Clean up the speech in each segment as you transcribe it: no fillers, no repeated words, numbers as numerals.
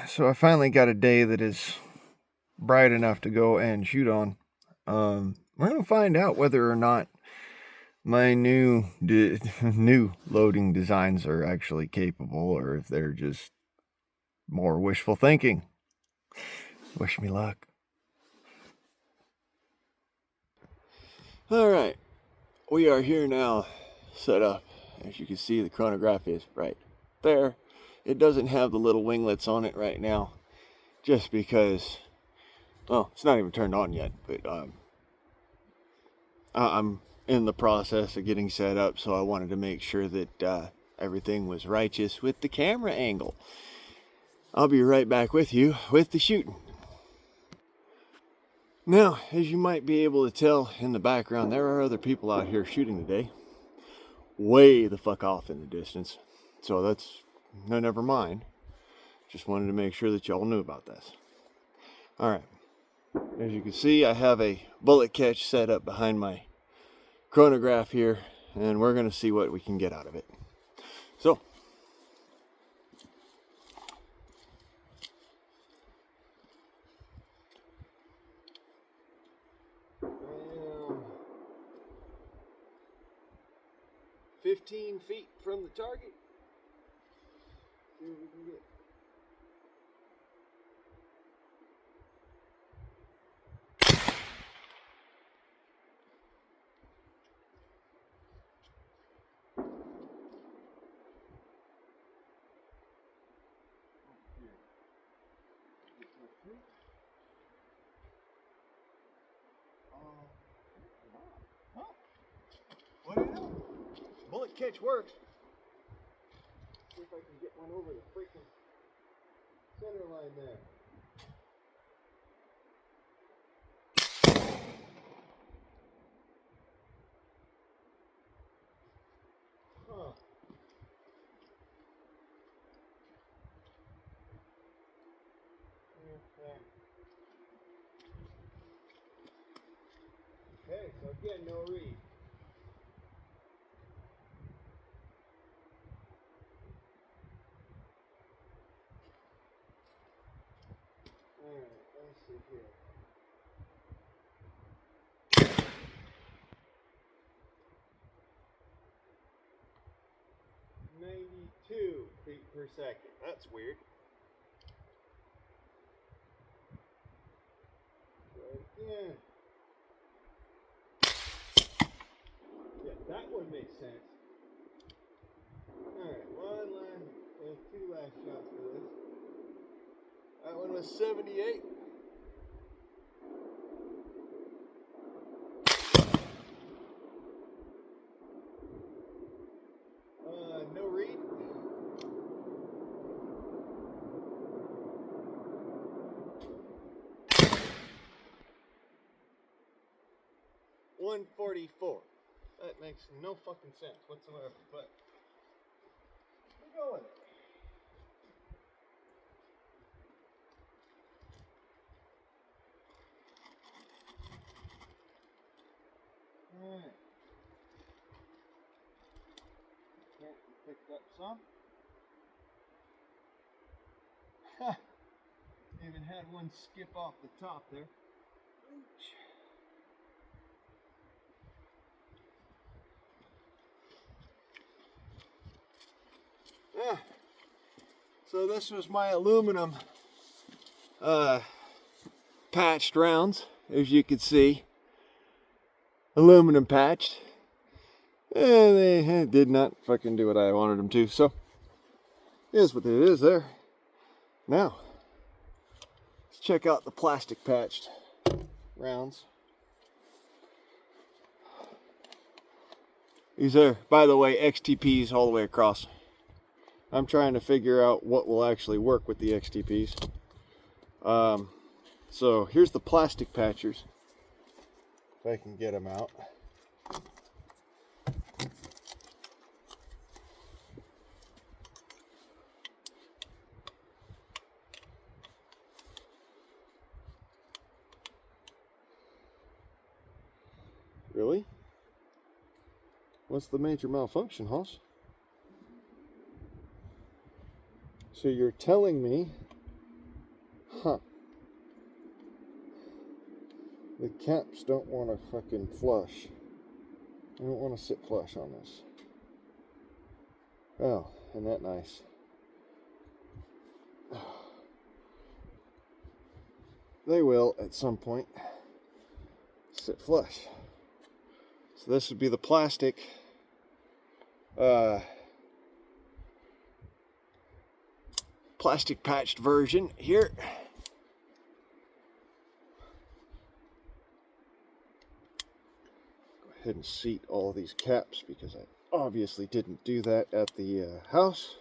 So I finally got a day that is bright enough to go and shoot on. We're gonna find out whether or not my new loading designs are actually capable, or if they're just more wishful thinking. Wish me luck. All right, we are here now, set up. As you can see, the chronograph is right there. It doesn't have the little winglets on it right now, just because, well, it's not even turned on yet, but I'm in the process of getting set up, so I wanted to make sure that everything was righteous with the camera angle. I'll be right back with you with the shooting. Now, as you might be able to tell in the background, there are other people out here shooting today. Way the fuck off in the distance. So that's, no, never mind. Just wanted to make sure that y'all knew about this. Alright. As you can see, I have a bullet catch set up behind my chronograph here, and we're going to see what we can get out of it. So, I am 15 feet from the target. See what we can get. What do you know? Bullet catch works. See if I can get one over the freaking center line there. Huh. Okay, so again, no read. Alright, let's see here. (92 feet per second). That's weird. Try it again. Yeah, that one makes sense. Alright, two last shots for this. That one was 78. No read. .144. That makes no fucking sense whatsoever, but we'll go with it. Alright. Picked up some. Ha! Even had one skip off the top there. Yeah. So this was my aluminum patched rounds, as you can see. Aluminum patched. And they did not fucking do what I wanted them to, so it is what it is there. Now, let's check out the plastic patched rounds. These are, by the way, XTPs all the way across. I'm trying to figure out what will actually work with the XTPs. So here's the plastic patchers. If I can get them out. Really? What's the major malfunction, Hoss? So you're telling me Huh. The caps don't want to fucking flush. I don't want to sit flush on this. Oh, isn't that nice? They will at some point sit flush. So this would be the plastic plastic patched version here. Go ahead and seat all of these caps because I obviously didn't do that at the house.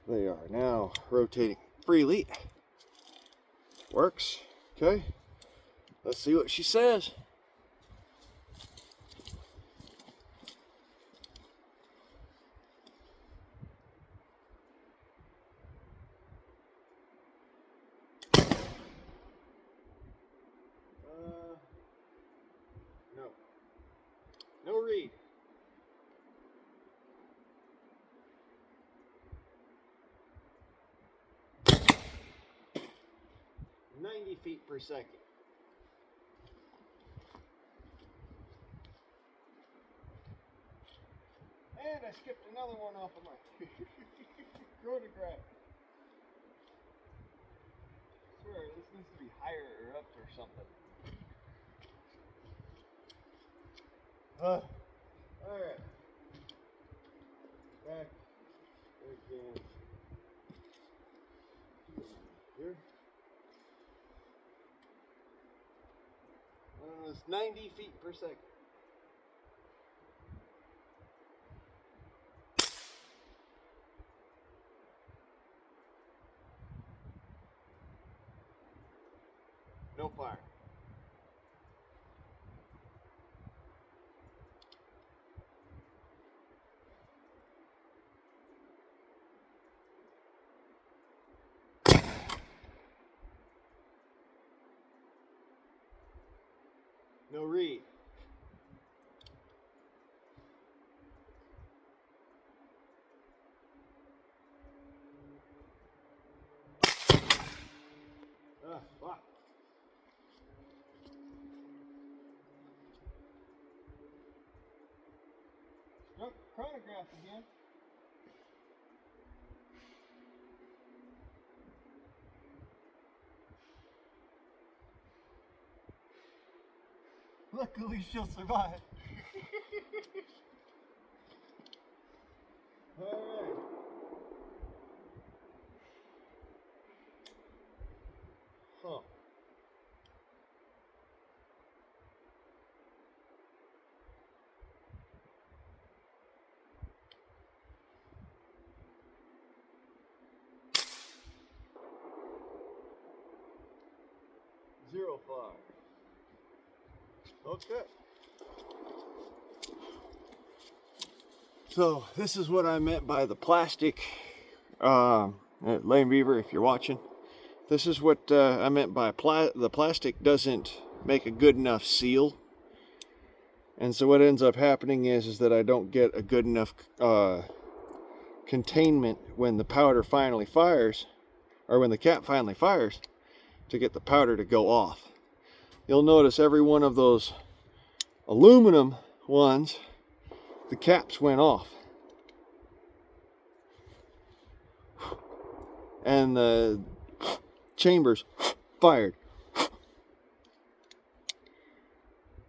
They are now rotating freely. Works. Okay. Let's see what she says. No. No read. 90 feet per second. And I skipped another one off of my chronograph. I swear, this needs to be higher or up or something. Alright. Back again. Here. It's 90 feet per second. No fire. No read. Fuck. Struck chronograph again. Luckily, she'll survive. Alright. Huh. Zero fire. Okay. So this is what I meant by the plastic. Lane Beaver, if you're watching, this is what I meant by the plastic doesn't make a good enough seal. And so what ends up happening is that I don't get a good enough containment when the powder finally fires, or when the cap finally fires, to get the powder to go off. You'll notice every one of those aluminum ones, the caps went off. And the chambers fired.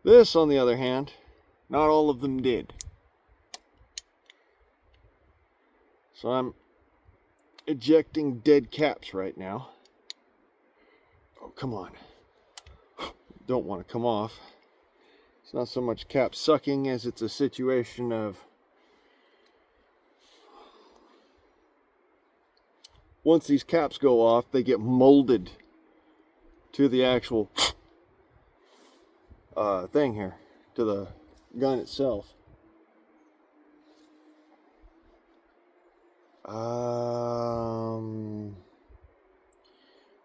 This, on the other hand, not all of them did. So I'm ejecting dead caps right now. Oh, come on. Don't want to come off. It's not so much cap sucking as it's a situation of once these caps go off, they get molded to the actual thing here, to the gun itself.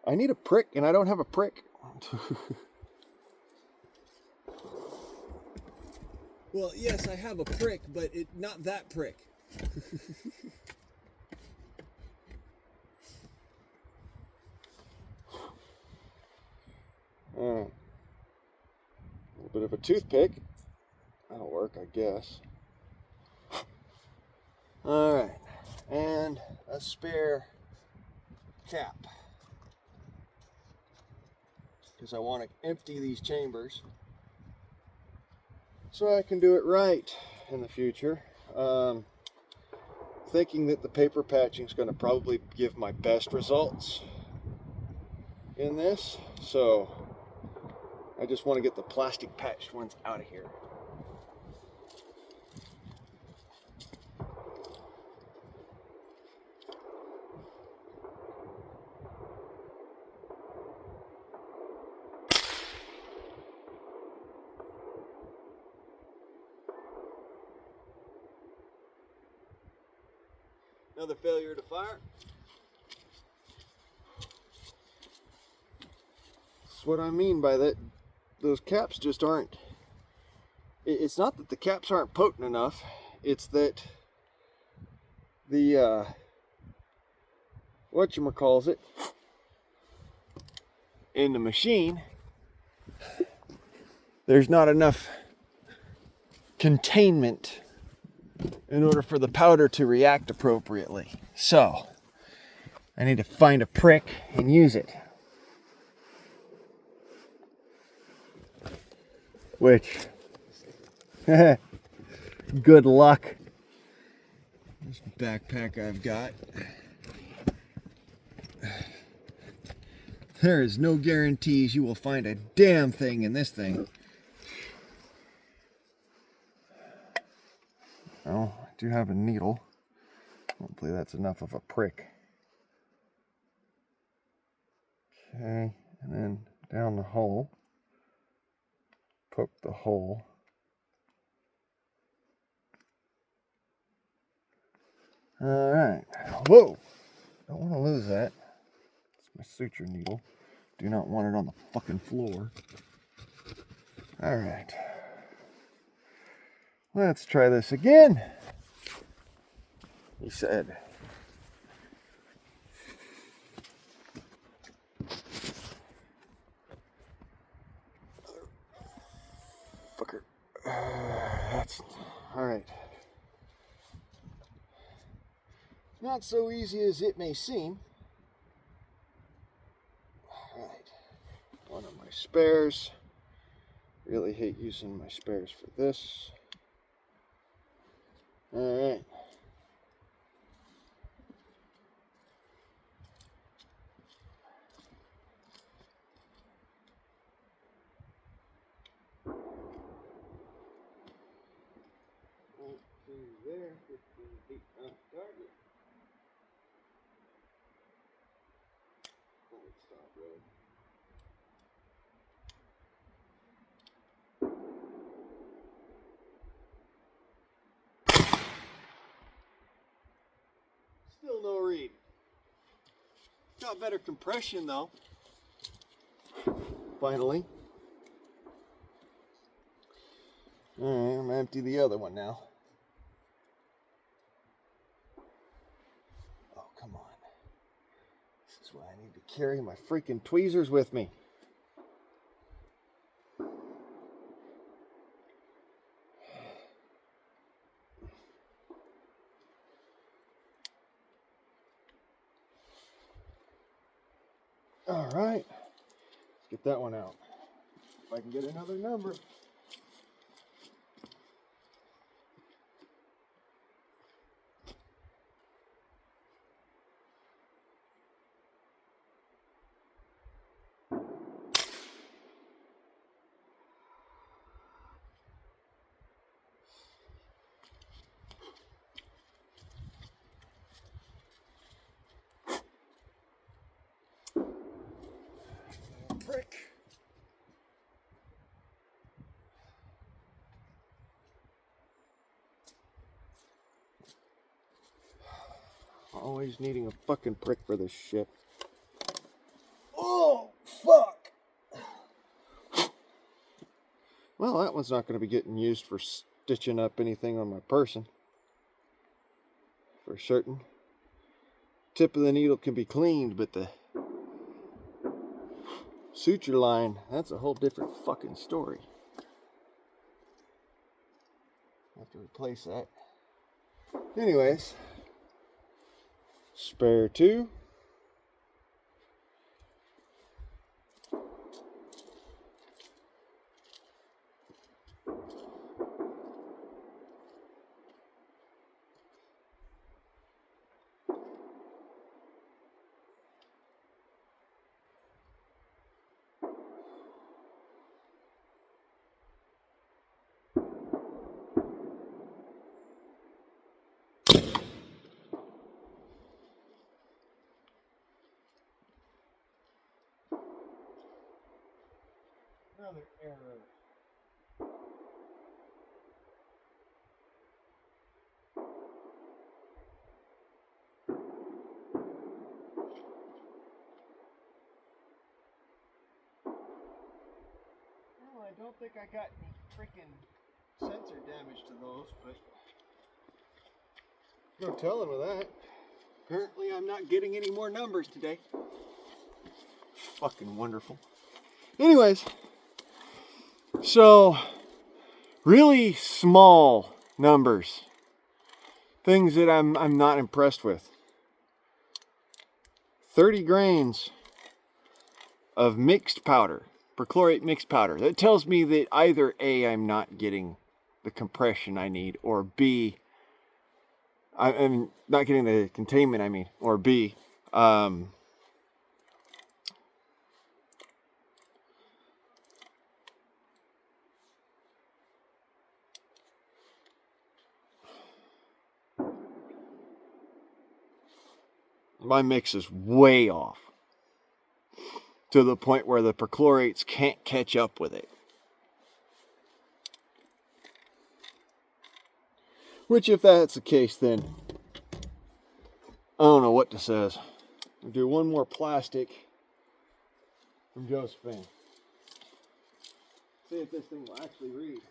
I need a prick, and I don't have a prick. Well, yes, I have a prick, but not that prick. A little bit of a toothpick. That'll work, I guess. Alright, and a spare cap. Because I want to empty these chambers so I can do it right in the future. Thinking that the paper patching is going to probably give my best results in this, so I just want to get the plastic patched ones out of here. Another failure to fire. That's what I mean by that. Those caps just aren't. It's not that the caps aren't potent enough. It's that the whatchamacallit in the machine, there's not enough containment in order for the powder to react appropriately. So I need to find a prick and use it. Which, good luck. This backpack I've got. There is no guarantees you will find a damn thing in this thing. Oh, I do have a needle. Hopefully that's enough of a prick. Okay, and then down the hole. Poke the hole. Alright. Whoa! Don't want to lose that. It's my suture needle. Do not want it on the fucking floor. Alright. Let's try this again. He said. Fucker. That's alright. Not so easy as it may seem. Alright. One of my spares. Really hate using my spares for this. Alright. There, 15 feet on target. Forward stop road. Still no read. Got better compression though. Finally. Alright, I'm gonna empty the other one now. Oh, come on. This is why I need to carry my freaking tweezers with me. Alright. Let's get that one out. If I can get another number. Prick. Always needing a fucking prick for this shit. Oh, fuck! Well, that one's not going to be getting used for stitching up anything on my person. For certain. Tip of the needle can be cleaned, but the suture line, that's a whole different fucking story. I have to replace that. Anyways, spare two. Another error. Well, I don't think I got any freaking sensor damage to those, but no telling with that. Apparently I'm not getting any more numbers today. Fucking wonderful. Anyways, so really small numbers. Things that I'm not impressed with. 30 grains of mixed powder, perchlorate mixed powder. That tells me that either A, I'm not getting the compression I need, or B, I'm not getting the containment I mean, or B, my mix is way off to the point where the perchlorates can't catch up with it. Which, if that's the case, then I don't know what to say. We'll do one more plastic from Josephine. See if this thing will actually read.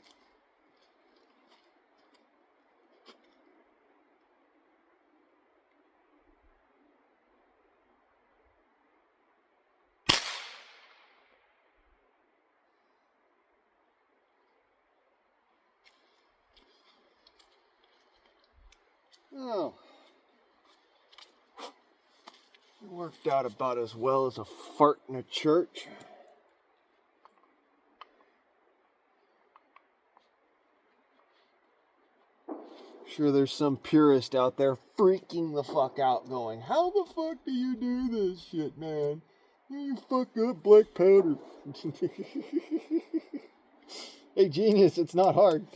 Oh, it worked out about as well as a fart in a church. Sure, there's some purist out there freaking the fuck out going, how the fuck do you do this shit, man? You fuck up black powder. Hey, genius, it's not hard.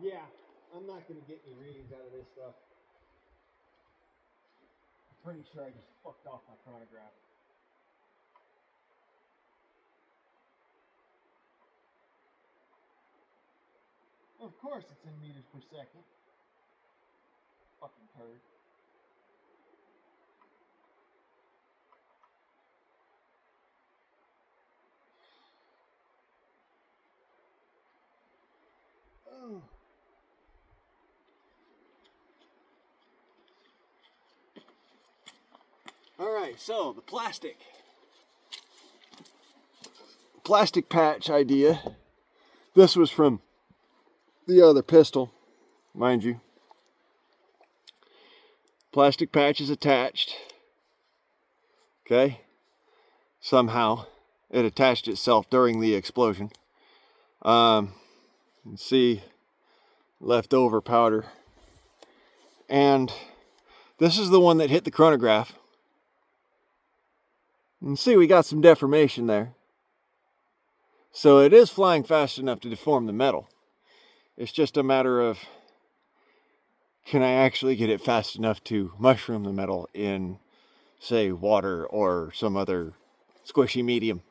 Yeah, I'm not going to get any readings out of this stuff. I'm pretty sure I just fucked off my chronograph. Of course it's in meters per second. Fucking turd. Oh. Alright, so the plastic patch idea. This was from the other pistol, mind you. Plastic patch is attached. Okay. Somehow it attached itself during the explosion. You can see leftover powder. And this is the one that hit the chronograph. You can see we got some deformation there. So it is flying fast enough to deform the metal. It's just a matter of can I actually get it fast enough to mushroom the metal in, say, water or some other squishy medium?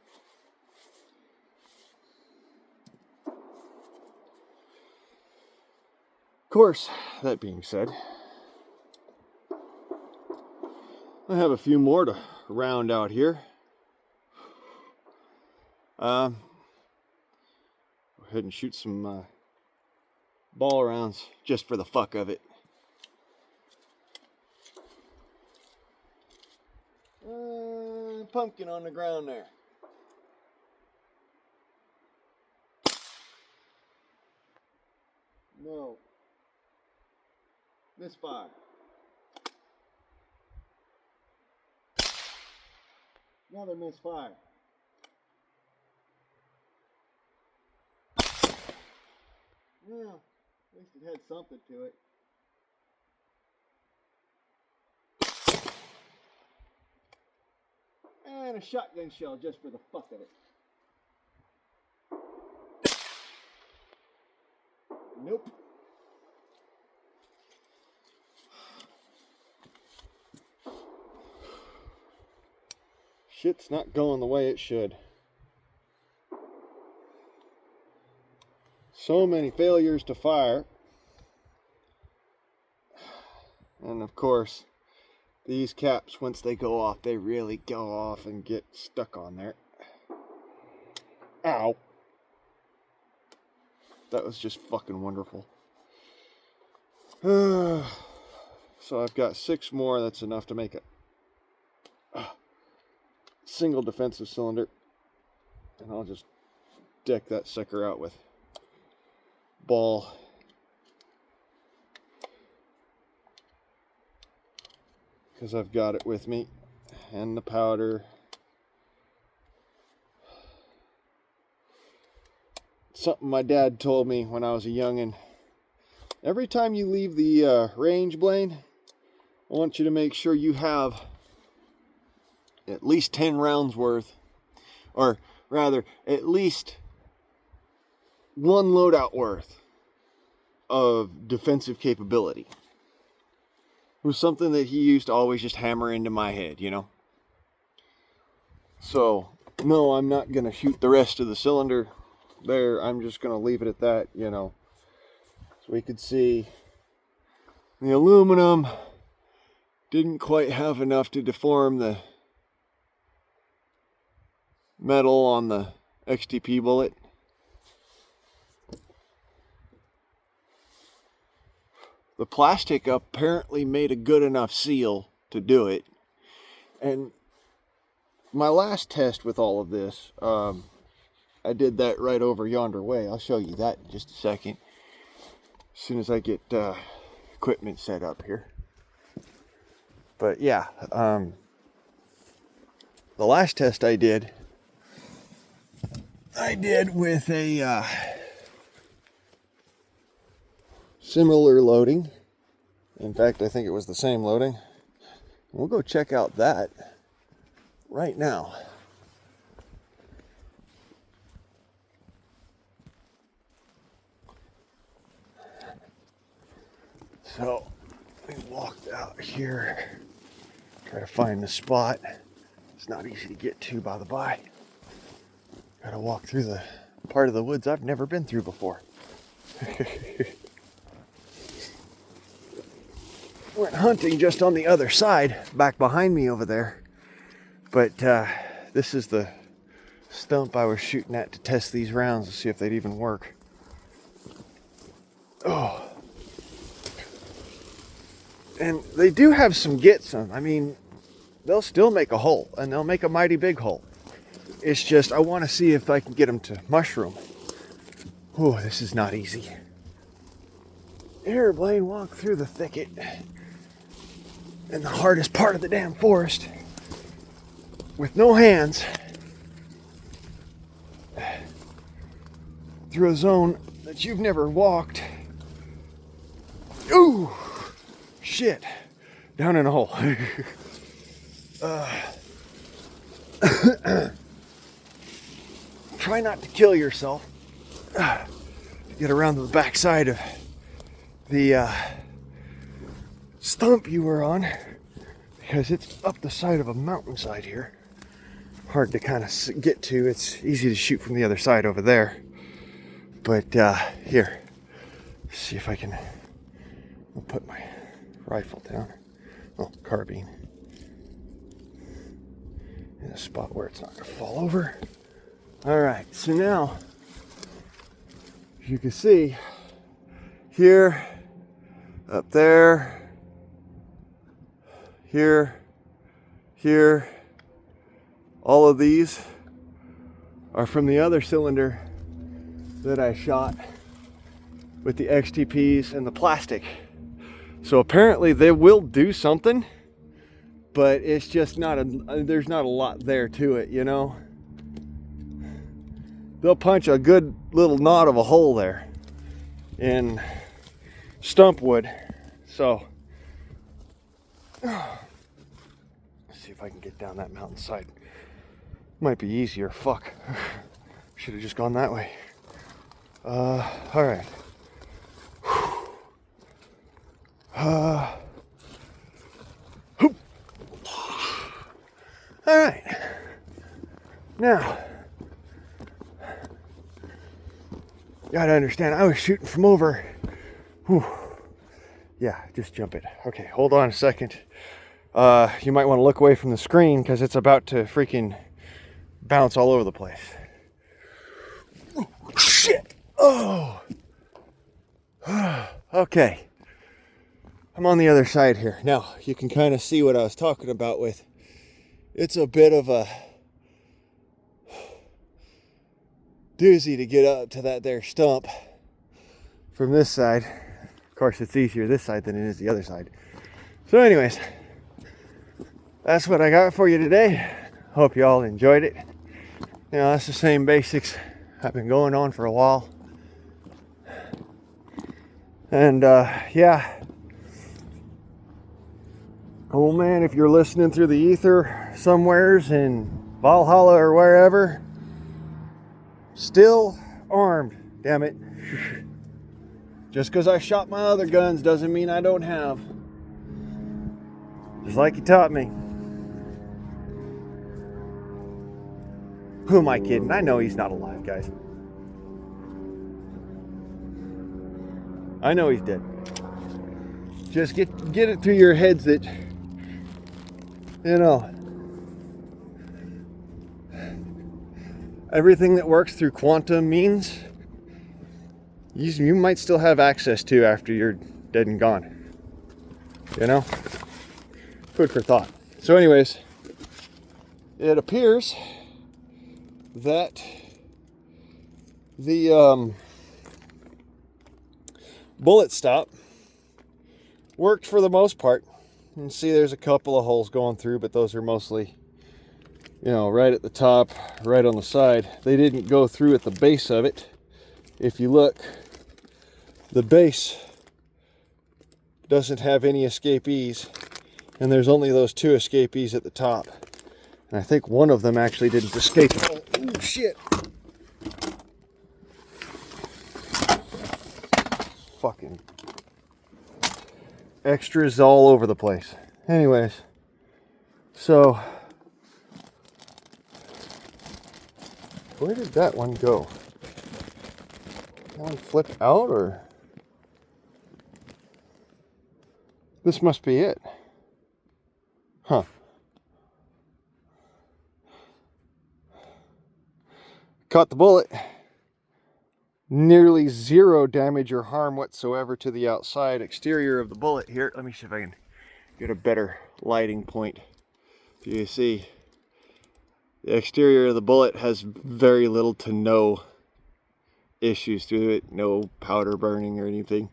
Of course, that being said, I have a few more to round out here. Go ahead and shoot some ball rounds just for the fuck of it. Pumpkin on the ground there. No. Misfire. Another misfire. Well, at least it had something to it. And a shotgun shell just for the fuck of it. Nope. Shit's not going the way it should. So many failures to fire. And of course, these caps, once they go off, they really go off and get stuck on there. Ow. That was just fucking wonderful. So I've got 6 more. That's enough to make a single defensive cylinder. And I'll just deck that sucker out with ball. Because I've got it with me. And the powder. Something my dad told me when I was a youngin'. Every time you leave the range, Blaine, I want you to make sure you have at least 10 rounds worth, or rather, at least 1 loadout worth of defensive capability. It was something that he used to always just hammer into my head, you know? So, no, I'm not going to shoot the rest of the cylinder there. I'm just going to leave it at that, you know. So we could see the aluminum didn't quite have enough to deform the metal on the XTP bullet. The plastic apparently made a good enough seal to do it. And my last test with all of this, I did that right over yonder way. I'll show you that in just a second. As soon as I get equipment set up here. But yeah, the last test I did with a similar loading. In fact, I think it was the same loading. We'll go check out that right now. So we walked out here, try to find the spot. It's not easy to get to, by the by. Gotta walk through the part of the woods I've never been through before. Went hunting just on the other side, back behind me over there. But this is the stump I was shooting at to test these rounds to see if they'd even work. Oh. And they do have some gets on. I mean, they'll still make a hole, and they'll make a mighty big hole. It's just, I want to see if I can get them to mushroom. Oh, this is not easy. Here, Blaine, walk through the thicket in the hardest part of the damn forest with no hands through a zone that you've never walked. Ooh, shit, down in a hole. Try not to kill yourself. Get around to the back side of the stump you were on, because it's up the side of a mountainside here. Hard to kind of get to. It's easy to shoot from the other side over there. But here, see if I can. I'll put my rifle down. Oh, carbine. In a spot where it's not going to fall over. All right, so now, as you can see, here, up there, here, here, all of these are from the other cylinder that I shot with the XTPs and the plastic. So apparently they will do something, but it's just not there's not a lot there to it, you know. They'll punch a good little knot of a hole there in stump wood. So let's see if I can get down that mountainside. Might be easier. Fuck. Should have just gone that way. All right. All right. Now, you gotta understand, I was shooting from over. Whew. Yeah, just jump it. Okay, hold on a second. You might want to look away from the screen because it's about to freaking bounce all over the place. Oh, shit. Oh. Okay. I'm on the other side here. Now, you can kind of see what I was talking about with. It's a bit of a doozy to get up to that there stump from this side. Of course, it's easier this side than it is the other side. So anyways, that's what I got for you today. Hope you all enjoyed it. You know, that's the same basics I've been going on for a while. And yeah. Oh man, if you're listening through the ether somewheres in Valhalla or wherever, still armed, damn it. Just because I shot my other guns doesn't mean I don't have. Just like you taught me. Who am I kidding? I know he's not alive, guys. I know he's dead. Just get it through your heads that, you know, everything that works through quantum means you might still have access to after you're dead and gone. You know? Food for thought. So anyways, it appears that the bullet stop worked for the most part. You can see there's a couple of holes going through, but those are mostly, you know, right at the top, right on the side. They didn't go through at the base of it. If you look, the base doesn't have any escapees, and there's only those two escapees at the top. And I think one of them actually didn't escape. Oh, shit. Fucking extras all over the place. Anyways, so where did that one go? That one flip out, or this must be it? Huh. Caught the bullet. Nearly zero damage or harm whatsoever to the outside exterior of the bullet here. Let me see if I can get a better lighting point. You see, the exterior of the bullet has very little to no issues to it. No powder burning or anything.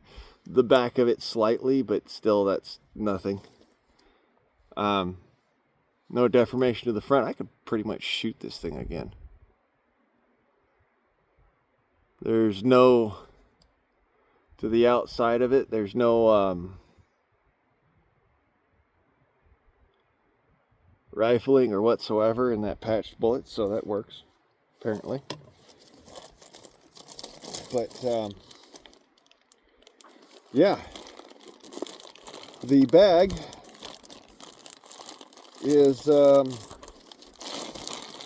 The back of it slightly, but still that's nothing. No deformation to the front. I could pretty much shoot this thing again. There's no, to the outside of it, there's no rifling or whatsoever in that patched bullet, so that works, apparently. But, yeah. The bag is, or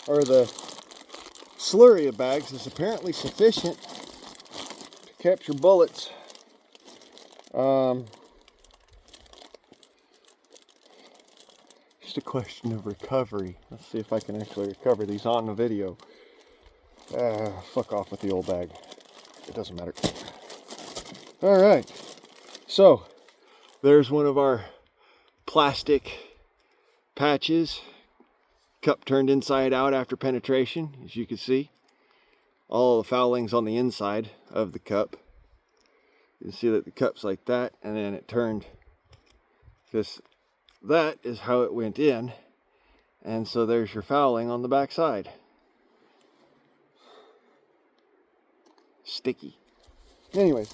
the slurry of bags is apparently sufficient to capture bullets. Just a question of recovery. Let's see if I can actually recover these on the video. Fuck off with the old bag. It doesn't matter. Alright. So, there's one of our plastic patches. Cup turned inside out after penetration, as you can see. All the fouling's on the inside of the cup. You can see that the cup's like that, and then it turned. That is how it went in, and so there's your fouling on the back side. Sticky. Anyways,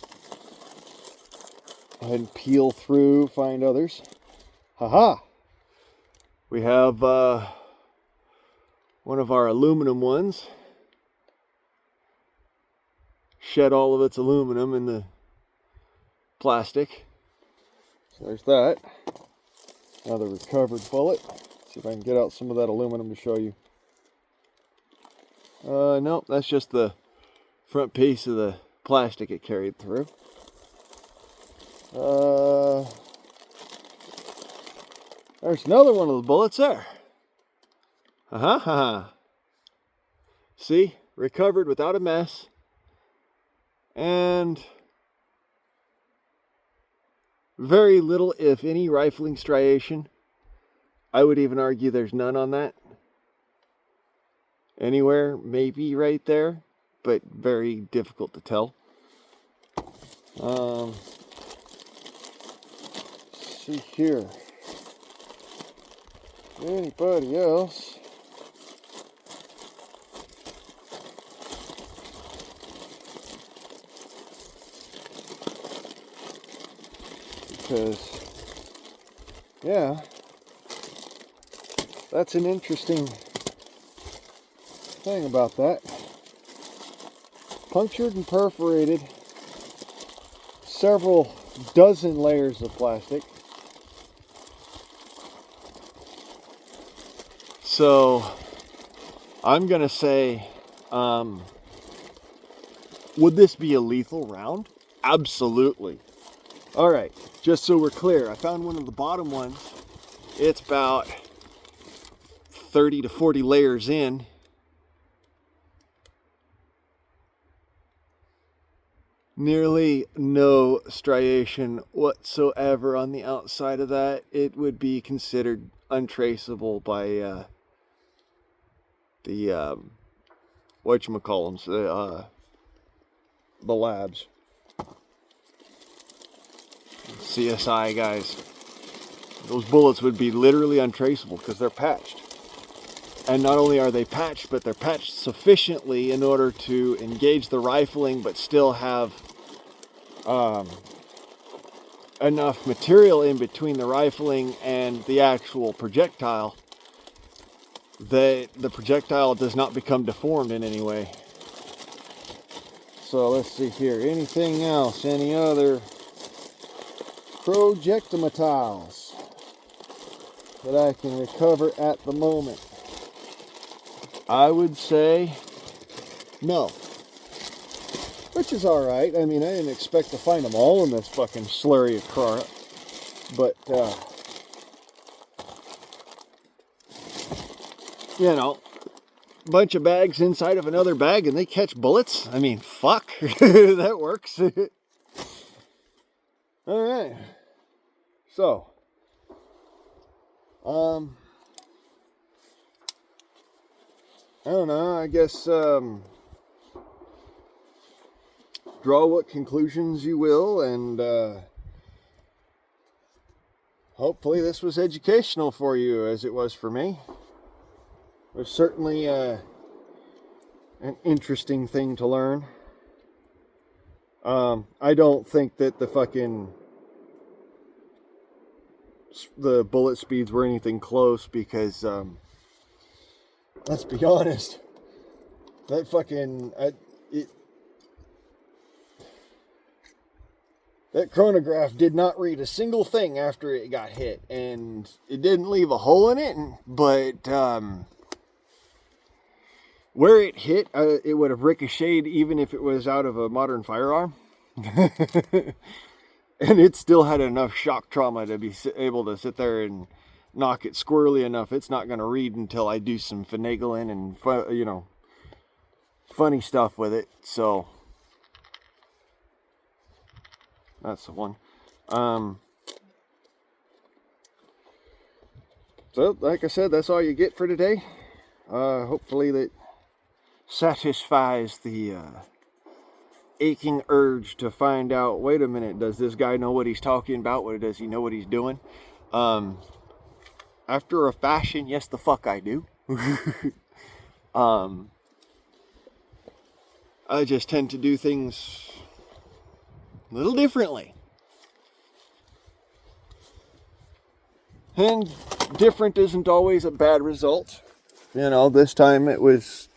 go ahead and peel through, find others. Haha! We have one of our aluminum ones. Shed all of its aluminum in the plastic. So there's that. Another recovered bullet. See if I can get out some of that aluminum to show you. Nope, that's just the front piece of the plastic it carried through. There's another one of the bullets there. See, recovered without a mess. And very little, if any, rifling striation. I would even argue there's none on that. Anywhere, maybe right there, but very difficult to tell. See here. Anybody else? Because, yeah, that's an interesting thing about that. Punctured and perforated several dozen layers of plastic. So, I'm going to say, would this be a lethal round? Absolutely. Alright, just so we're clear, I found one of the bottom ones. It's about 30 to 40 layers in. Nearly no striation whatsoever on the outside of that. It would be considered untraceable by the whatchamacallums, the labs. CSI guys. Those bullets would be literally untraceable because they're patched. And not only are they patched, but they're patched sufficiently in order to engage the rifling, but still have enough material in between the rifling and the actual projectile that the projectile does not become deformed in any way. So let's see here. Anything else? Any other projectiles that I can recover at the moment? I would say no. Which is alright. I mean, I didn't expect to find them all in this fucking slurry of crap. But, you know, bunch of bags inside of another bag and they catch bullets. I mean, fuck. That works. Alright. So, I don't know, I guess, draw what conclusions you will, and, hopefully this was educational for you as it was for me. It was certainly, an interesting thing to learn. I don't think that the bullet speeds were anything close because, let's be honest, that That chronograph did not read a single thing after it got hit, and it didn't leave a hole in it, but where it hit, it would have ricocheted even if it was out of a modern firearm. And it still had enough shock trauma to be able to sit there and knock it squirrely enough. It's not going to read until I do some finagling and, funny stuff with it. So that's the one. So, like I said, that's all you get for today. Hopefully that satisfies the aching urge to find out, wait a minute, does this guy know what he's talking about? Or does he know what he's doing? After a fashion, yes, the fuck I do. I just tend to do things a little differently. And different isn't always a bad result. You know, this time it was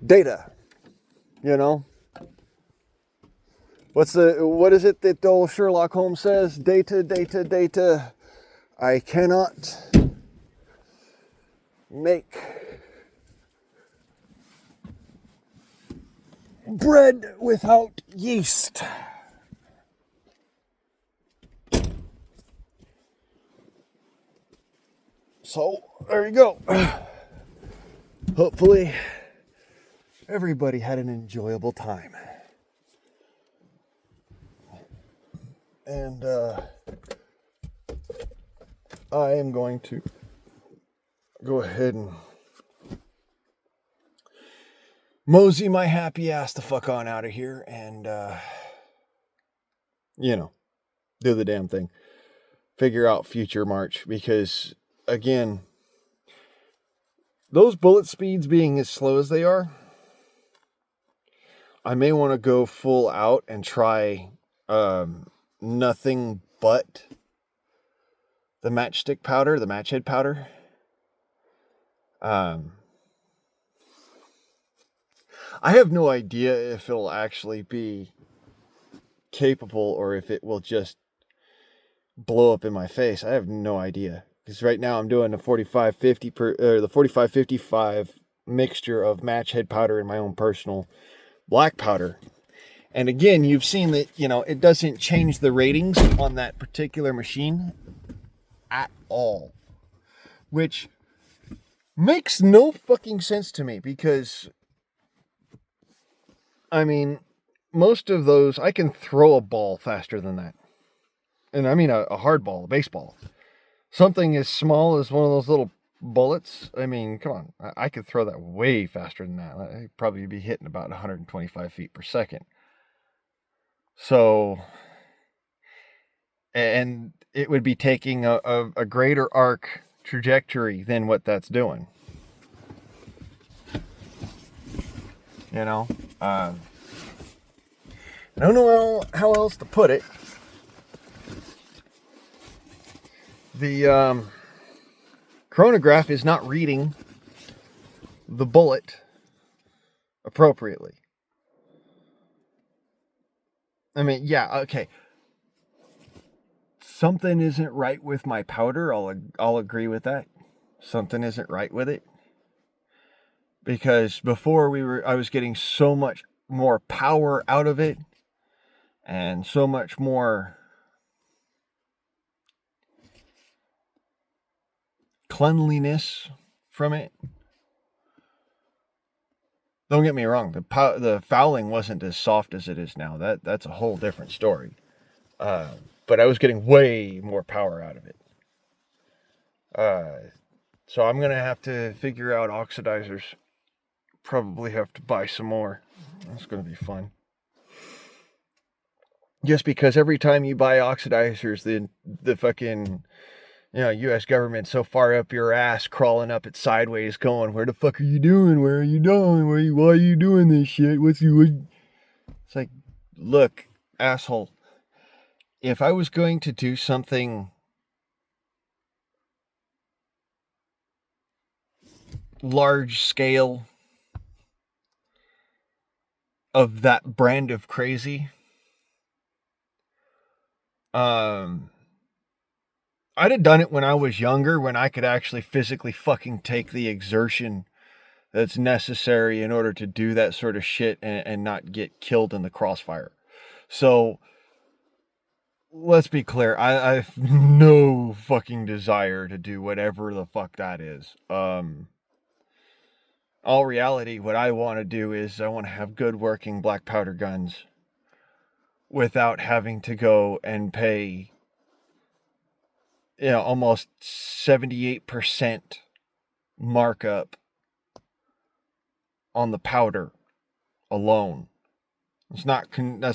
data. You know? What is it that old Sherlock Holmes says? Data, data, data. I cannot make bread without yeast. So, there you go. Hopefully, everybody had an enjoyable time. And I am going to go ahead and mosey my happy ass the fuck on out of here and, do the damn thing. Figure out future March, because, again, those bullet speeds being as slow as they are, I may want to go full out and try nothing but the matchstick powder, the match head powder. I have no idea if it'll actually be capable or if it will just blow up in my face. I have no idea, because right now I'm doing the 45-55 mixture of match head powder and my own personal black powder. And again, you've seen that, it doesn't change the ratings on that particular machine at all, which makes no fucking sense to me, because most of those, I can throw a ball faster than that. And I mean a hard ball, a baseball. Something as small as one of those little bullets. Come on. I could throw that way faster than that. I'd probably be hitting about 125 feet per second. So, and it would be taking a greater arc trajectory than what that's doing. I don't know how else to put it. The chronograph is not reading the bullet appropriately. Yeah, okay. Something isn't right with my powder. I'll agree with that. Something isn't right with it. Because before I was getting so much more power out of it and so much more cleanliness from it. Don't get me wrong, the fouling wasn't as soft as it is now. That's a whole different story. But I was getting way more power out of it. So I'm going to have to figure out oxidizers. Probably have to buy some more. That's going to be fun. Just because every time you buy oxidizers, the fucking, U.S. government's so far up your ass, crawling up it sideways, going, where the fuck are you doing? Where are you going? Why are you doing this shit? It's like, look, asshole. If I was going to do something large scale, of that brand of crazy. I'd have done it when I was younger, when I could actually physically fucking take the exertion that's necessary in order to do that sort of shit and not get killed in the crossfire. So let's be clear. I've no fucking desire to do whatever the fuck that is. All reality, what I want to do is I want to have good working black powder guns without having to go and pay, almost 78% markup on the powder alone. That's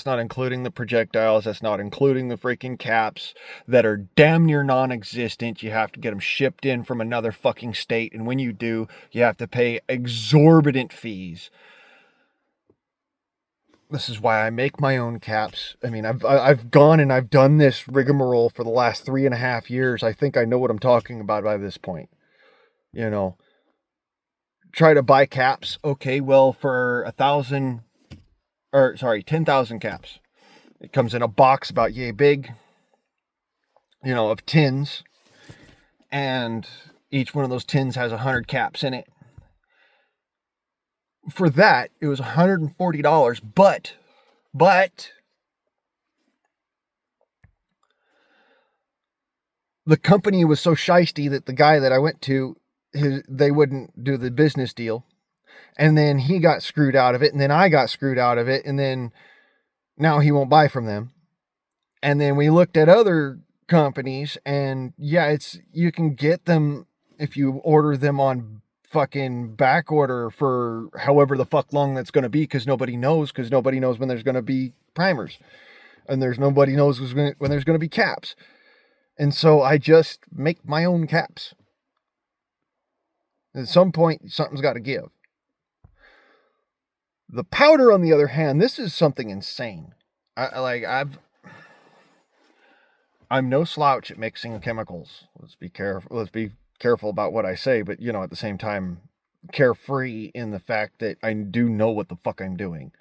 not including the projectiles. That's not including the freaking caps that are damn near non-existent. You have to get them shipped in from another fucking state, and when you do, you have to pay exorbitant fees. This is why I make my own caps. I mean, I've gone and I've done this rigmarole for the last 3.5 years. I think I know what I'm talking about by this point. Try to buy caps. Okay, well, for 10,000 caps. It comes in a box about yay big, of tins. And each one of those tins has 100 caps in it. For that, it was $140. But the company was so shisty that the guy that I went to, they wouldn't do the business deal. And then he got screwed out of it, and then I got screwed out of it, and then now he won't buy from them. And then we looked at other companies, and yeah, you can get them if you order them on fucking back order for however the fuck long that's going to be, because nobody knows when there's going to be primers, and nobody knows when there's going to be caps. And so I just make my own caps. At some point, something's got to give. The powder, on the other hand, this is something insane. I'm no slouch at mixing chemicals. Let's be careful about what I say, but at the same time, carefree in the fact that I do know what the fuck I'm doing.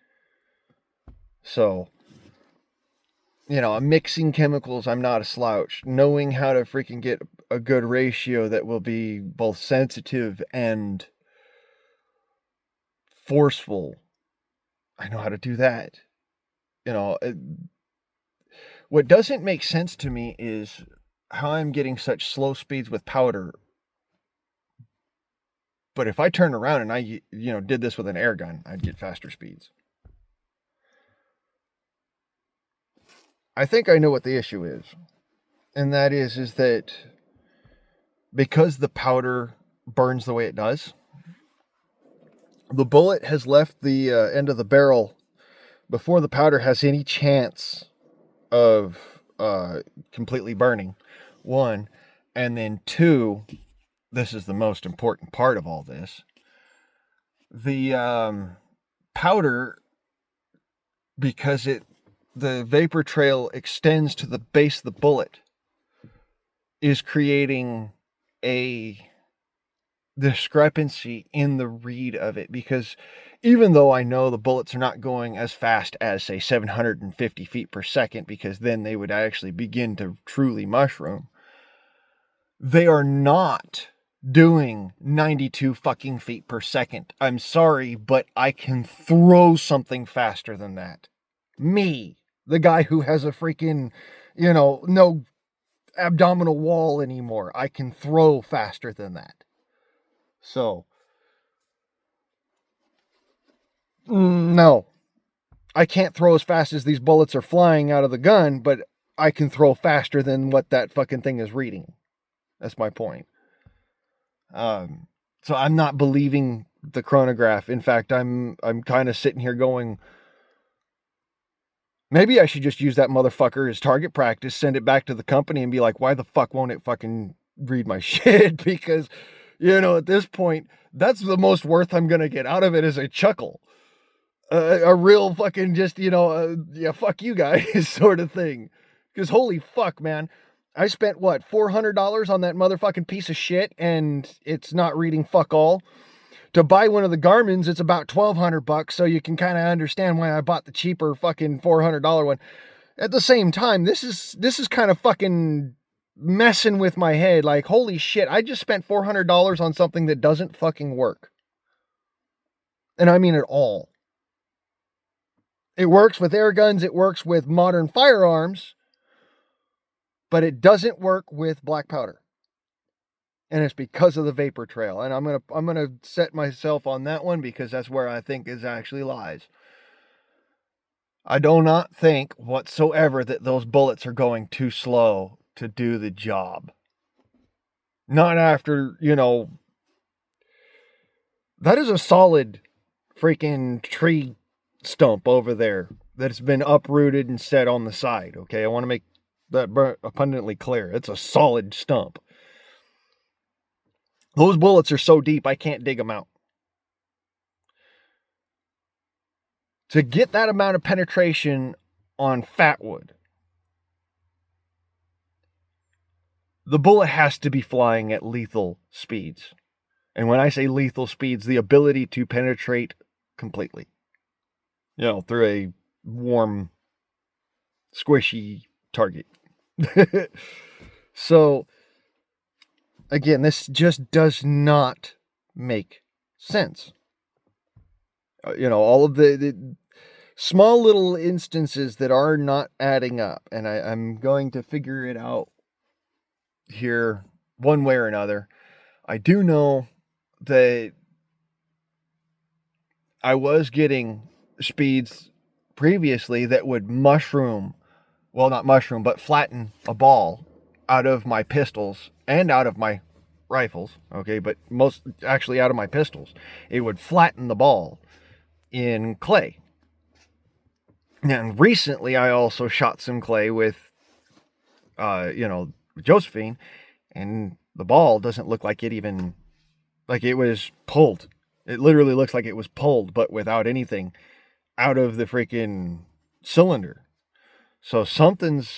So, I'm mixing chemicals. I'm not a slouch. Knowing how to freaking get a good ratio that will be both sensitive and forceful, I know how to do that. What doesn't make sense to me is how I'm getting such slow speeds with powder. But if I turned around and I, did this with an air gun, I'd get faster speeds. I think I know what the issue is. And that is that because the powder burns the way it does, the bullet has left the end of the barrel before the powder has any chance of completely burning, one. And then two, this is the most important part of all this. The powder, because the vapor trail extends to the base of the bullet, is creating a discrepancy in the read of it, because even though I know the bullets are not going as fast as, say, 750 feet per second, because then they would actually begin to truly mushroom, they are not doing 92 fucking feet per second. I'm sorry, but I can throw something faster than that. Me, the guy who has a freaking, no abdominal wall anymore, I can throw faster than that. So, no, I can't throw as fast as these bullets are flying out of the gun, but I can throw faster than what that fucking thing is reading. That's my point. So I'm not believing the chronograph. In fact, I'm kind of sitting here going, maybe I should just use that motherfucker as target practice, send it back to the company and be like, why the fuck won't it fucking read my shit? Because, at this point, that's the most worth I'm going to get out of it, is a chuckle. A real fucking just, yeah, fuck you guys sort of thing. Because holy fuck, man. I spent, $400 on that motherfucking piece of shit, and it's not reading fuck all. to buy one of the Garmin's, it's about $1,200, so you can kind of understand why I bought the cheaper fucking $400 one. At the same time, this is kind of fucking messing with my head. Like, holy shit, I just spent $400 on something that doesn't fucking work. And I mean it all. It works with air guns, it works with modern firearms, but it doesn't work with black powder. And it's because of the vapor trail. And I'm gonna set myself on that one because that's where I think it actually lies. I do not think whatsoever that those bullets are going too slow to do the job. Not after, that is a solid freaking tree stump over there that's been uprooted and set on the side. Okay, I want to make that abundantly clear. It's a solid stump. Those bullets are so deep I can't dig them out. To get that amount of penetration on fatwood, the bullet has to be flying at lethal speeds. And when I say lethal speeds, the ability to penetrate completely. Through a warm, squishy target. So, again, this just does not make sense. All of the small little instances that are not adding up. And I'm going to figure it out here one way or another. I do know that I was getting speeds previously that would flatten a ball out of my pistols and out of my rifles. Okay, but most actually out of my pistols. It would flatten the ball in clay. And recently I also shot some clay with Josephine, and the ball doesn't look like it was pulled. It literally looks like it was pulled, but without anything out of the freaking cylinder. So something's,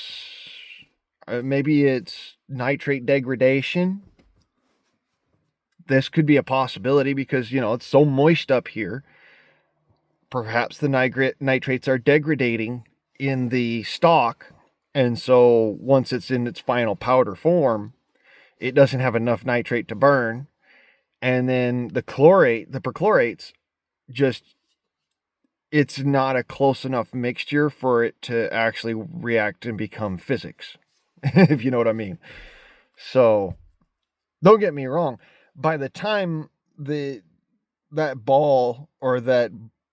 maybe it's nitrate degradation. This could be a possibility because, it's so moist up here. Perhaps the nitrates are degrading in the stock. And so once it's in its final powder form, it doesn't have enough nitrate to burn. And then the perchlorates, it's not a close enough mixture for it to actually react and become physics, if you know what I mean. So don't get me wrong. By the time that ball or that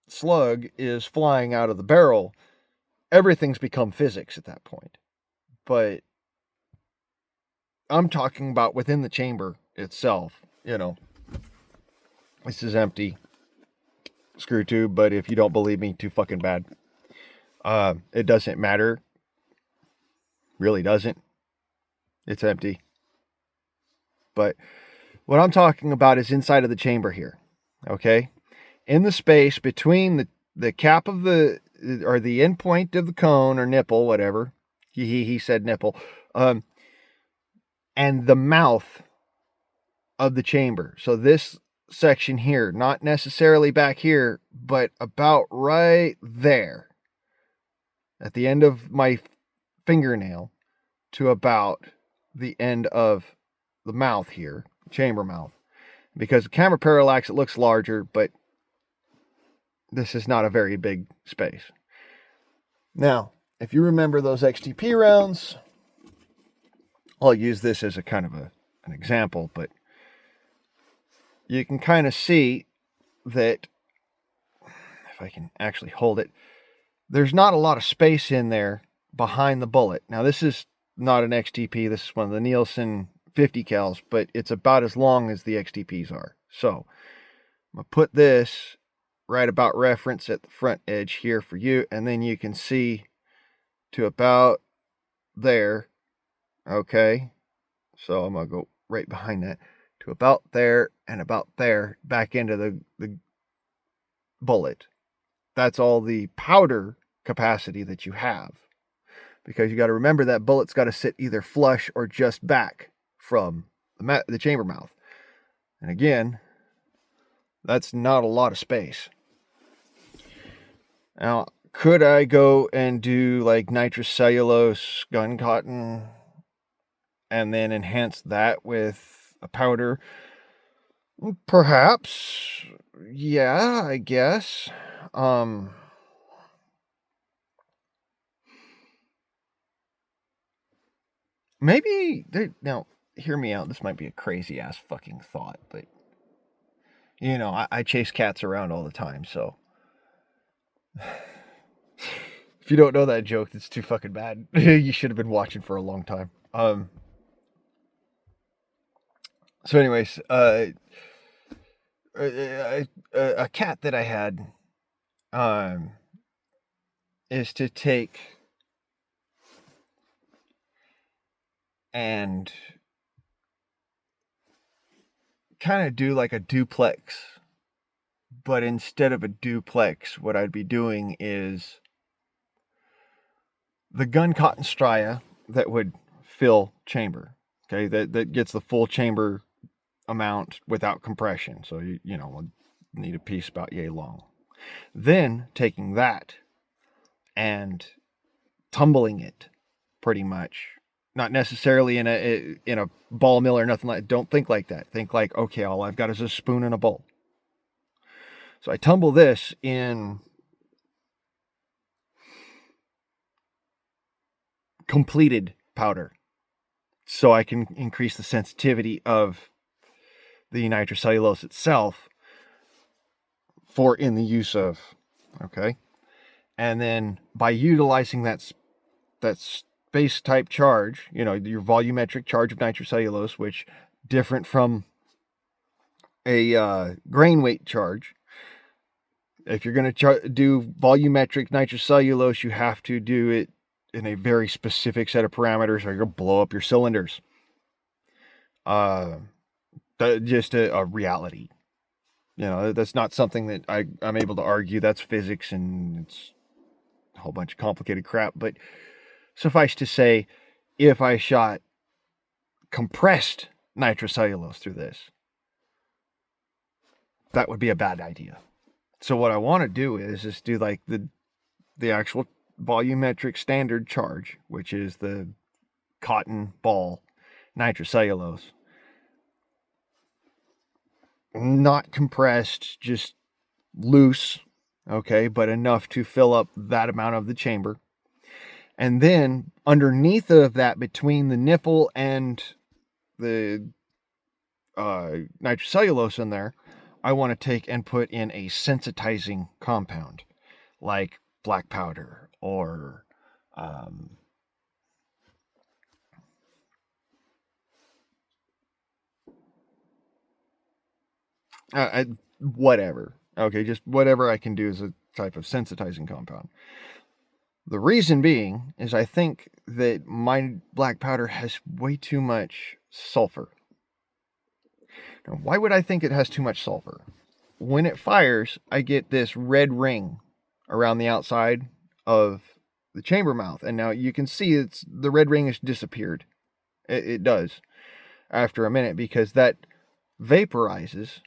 slug is flying out of the barrel, everything's become physics at that point. But I'm talking about within the chamber itself, This is empty screw tube, but if you don't believe me, too fucking bad. It doesn't matter. Really doesn't. It's empty. But what I'm talking about is inside of the chamber here. Okay? In the space between the cap of the end point of the cone or nipple, whatever. He said nipple. And the mouth of the chamber. So this section here, not necessarily back here, but about right there at the end of my fingernail to about the end of the mouth here, chamber mouth. Because the camera parallax, it looks larger, but this is not a very big space. Now, if you remember those XTP rounds, I'll use this as a kind of an example, but you can kind of see that, if I can actually hold it, there's not a lot of space in there behind the bullet. Now, this is not an XTP. This is one of the Nielsen 50 cals, but it's about as long as the XTPs are. So I'm going to put this right about reference at the front edge here for you, and then you can see to about there. Okay, so I'm going to go right behind that to about there and about there back into the bullet. That's all the powder capacity that you have, because you got to remember that bullet's got to sit either flush or just back from the chamber mouth. And again, That's not a lot of space. Now, could I go and do like nitrocellulose gun cotton and then enhance that with a powder? Perhaps. Yeah, I guess. Maybe now hear me out. This might be a crazy ass fucking thought, but you know, I chase cats around all the time, so if you don't know that joke, it's too fucking bad. You should have been watching for a long time. So anyways, a cat that I had is to take and kind of do like a duplex, but instead of a duplex, what I'd be doing is the gun cotton stria that would fill chamber. Okay, that gets the full chamber amount without compression. So you know, we'll need a piece about yay long. Then taking that and tumbling it pretty much. Not necessarily in a ball mill or nothing like. Don't think like that. Think like, okay, all I've got is a spoon and a bowl. So I tumble this in completed powder, so I can increase the sensitivity of the nitrocellulose itself for in the use of, okay, and then by utilizing that space type charge, you know, your volumetric charge of nitrocellulose, which different from a grain weight charge. If you're going to do volumetric nitrocellulose, you have to do it in a very specific set of parameters, or you're going to blow up your cylinders. Just a reality. You know, that's not something that I'm able to argue. That's physics, and it's a whole bunch of complicated crap. But suffice to say, if I shot compressed nitrocellulose through this, that would be a bad idea. So what I want to do is just do like the actual volumetric standard charge, which is the cotton ball nitrocellulose. Not compressed, just loose, okay, but enough to fill up that amount of the chamber. And then underneath of that, between the nipple and the nitrocellulose in there, I want to take and put in a sensitizing compound like black powder or whatever. Okay, just whatever I can do as a type of sensitizing compound. The reason being is I think that my black powder has way too much sulfur. Now, why would I think it has too much sulfur? When it fires, I get this red ring around the outside of the chamber mouth. And now you can see the red ring has disappeared. It does after a minute because that vaporizes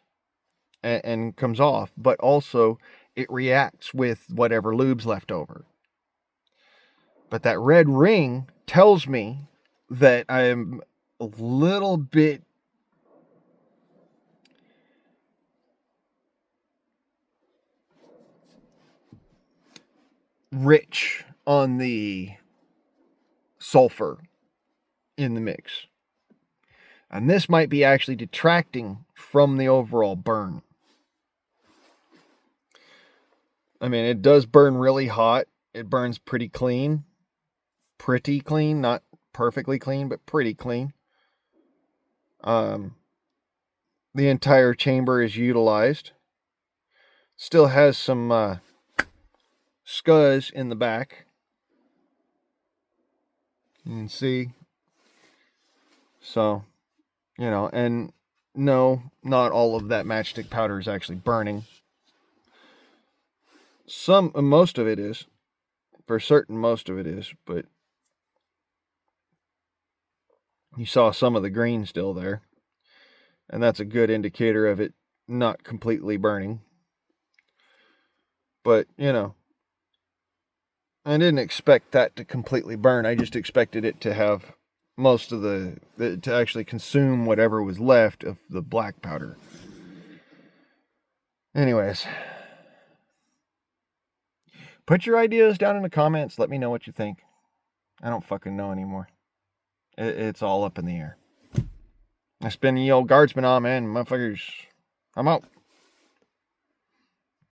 and comes off, but also it reacts with whatever lube's left over. But that red ring tells me that I'm a little bit rich on the sulfur in the mix. And this might be actually detracting from the overall burn. I mean, it does burn really hot. It burns pretty clean. Pretty clean, not perfectly clean, but pretty clean. The entire chamber is utilized. Still has some scuzz in the back. You can see. So, you know, and no, not all of that matchstick powder is actually burning. Most of it is. For certain, most of it is, but you saw some of the green still there. And that's a good indicator of it not completely burning. But, you know, I didn't expect that to completely burn. I just expected it to have most of to actually consume whatever was left of the black powder. Anyways, put your ideas down in the comments. Let me know what you think. I don't fucking know anymore. It's all up in the air. It's been the old Guardsman on, man. Motherfuckers, I'm out.